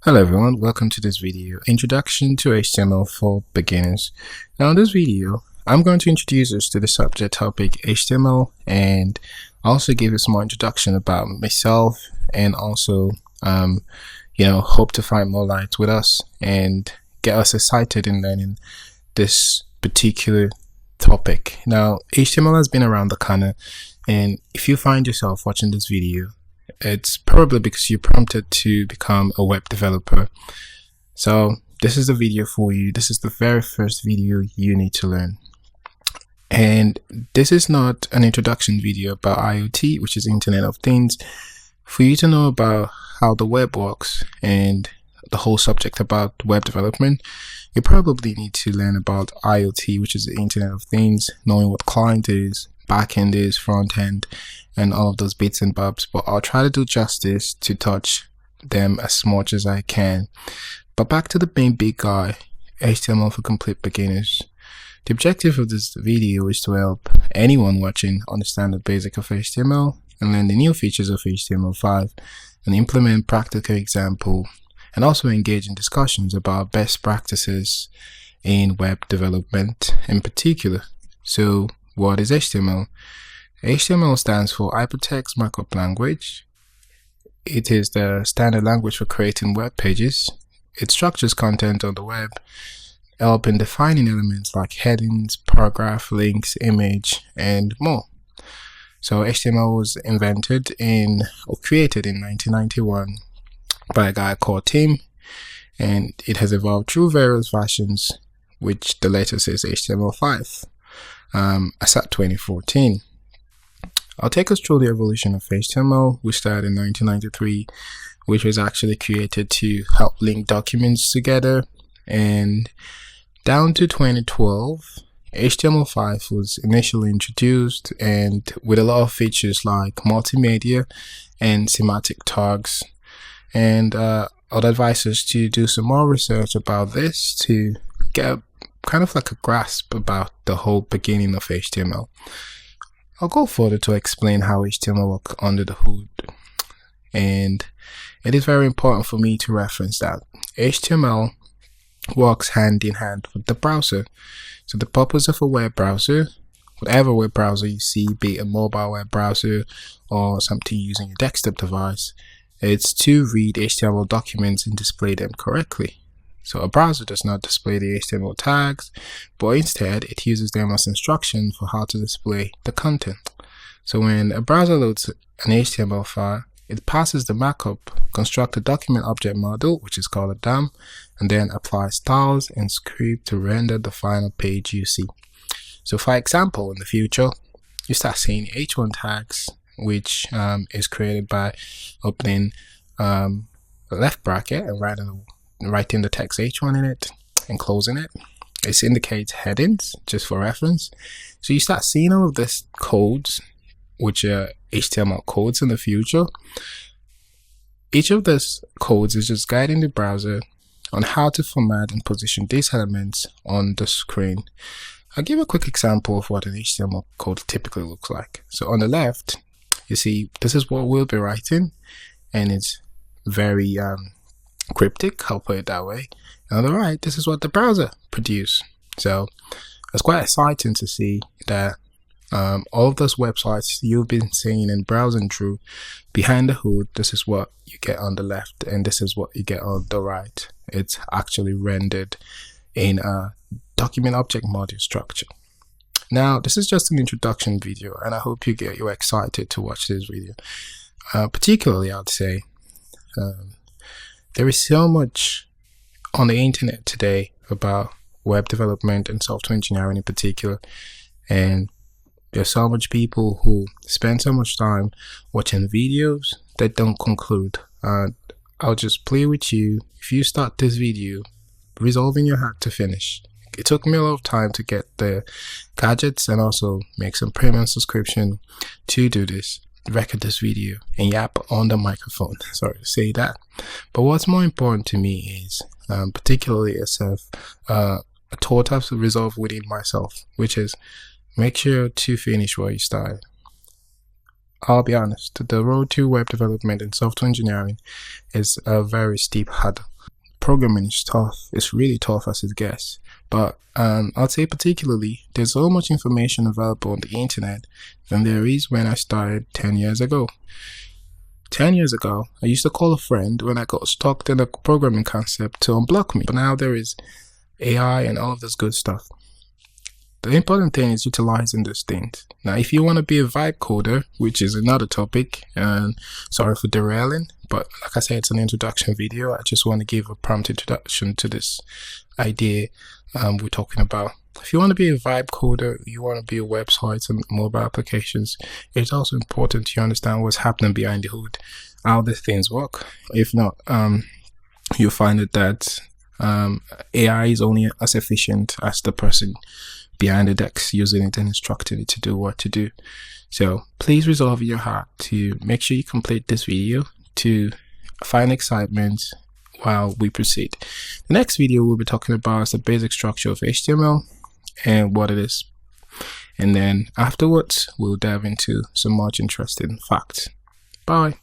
Hello everyone, welcome to this video, Introduction to HTML for Beginners. Now in this video, I'm going to introduce us to the subject topic HTML and also give us more introduction about myself and also, hope to find more light with us and get us excited in learning this particular topic. Now, HTML has been around the corner, and if you find yourself watching this video, it's probably because you're prompted to become a web developer. So this is the video for you. This is the very first video you need to learn. And this is not an introduction video about IoT, which is Internet of Things. For you to know about how the web works and the whole subject about web development, you probably need to learn about IoT, which is the Internet of Things, knowing what client is, backend is, front end, and all of those bits and bobs. But I'll try to do justice to touch them as much as I can. But back to the main big guy, HTML for complete beginners. The objective of this video is to help anyone watching understand the basic of HTML and learn the new features of HTML5 and implement practical example, and also engage in discussions about best practices in web development in particular. So what is HTML? HTML stands for Hypertext Markup Language. It is the standard language for creating web pages. It structures content on the web, helping defining elements like headings, paragraph, links, image, and more. So HTML was created in 1991 by a guy called Tim, and it has evolved through various versions, which the latest is HTML5 as at 2014. I'll take us through the evolution of HTML. We started in 1993, which was actually created to help link documents together, and down to 2012, HTML5 was initially introduced, and with a lot of features like multimedia and semantic tags. And I'd advise us to do some more research about this to get kind of like a grasp about the whole beginning of HTML. I'll go further to explain how HTML works under the hood, and it is very important for me to reference that HTML works hand in hand with the browser. So the purpose of a web browser, whatever web browser you see, be it a mobile web browser or something using a desktop device, it's to read HTML documents and display them correctly. So a browser does not display the HTML tags, but instead it uses them as instruction for how to display the content. So when a browser loads an HTML file, it passes the markup, construct a document object model, which is called a DOM, and then applies styles and script to render the final page you see. So for example, in the future, you start seeing H1 tags, which is created by opening the left bracket and writing the text H1 in it and closing it. It indicates headings, just for reference. So you start seeing all of these codes, which are HTML codes in the future. Each of these codes is just guiding the browser on how to format and position these elements on the screen. I'll give a quick example of what an HTML code typically looks like. So on the left, you see this is what we'll be writing, and it's very cryptic, I'll put it that way. And on the right, this is what the browser produced. So it's quite exciting to see that all of those websites you've been seeing and browsing through, behind the hood, this is what you get on the left and this is what you get on the right. It's actually rendered in a document object module structure. Now, this is just an introduction video, and I hope you're excited to watch this video. Particularly, I'd say there is so much on the internet today about web development and software engineering in particular, and there's so much people who spend so much time watching videos that don't conclude. I'll just play with you. If you start this video, resolving your heart to finish. It took me a lot of time to get the gadgets and also make some premium subscription to do this, record this video, and yap on the microphone. Sorry to say that. But what's more important to me is, particularly a thought I've resolved within myself, which is make sure to finish what you started. I'll be honest, the road to web development and software engineering is a very steep hurdle. Programming is tough. It's really tough as it gets. But I'll say particularly, there's so much information available on the internet than there is when I started 10 years ago. 10 years ago, I used to call a friend when I got stuck in a programming concept to unblock me. But now there is AI and all of this good stuff. The important thing is utilizing those things. Now, if you want to be a vibe coder, which is another topic, and sorry for derailing, but like I said, it's an introduction video. I just want to give a prompt introduction to this idea we're talking about. If you want to be a vibe coder, you want to build websites and mobile applications, it's also important you understand what's happening behind the hood, how these things work. If not, you'll find that AI is only as efficient as the person behind the decks using it and instructing it to do what to do. So please resolve in your heart to make sure you complete this video to find excitement while we proceed. The next video we'll be talking about is the basic structure of HTML and what it is. And then afterwards, we'll dive into some much interesting facts. Bye.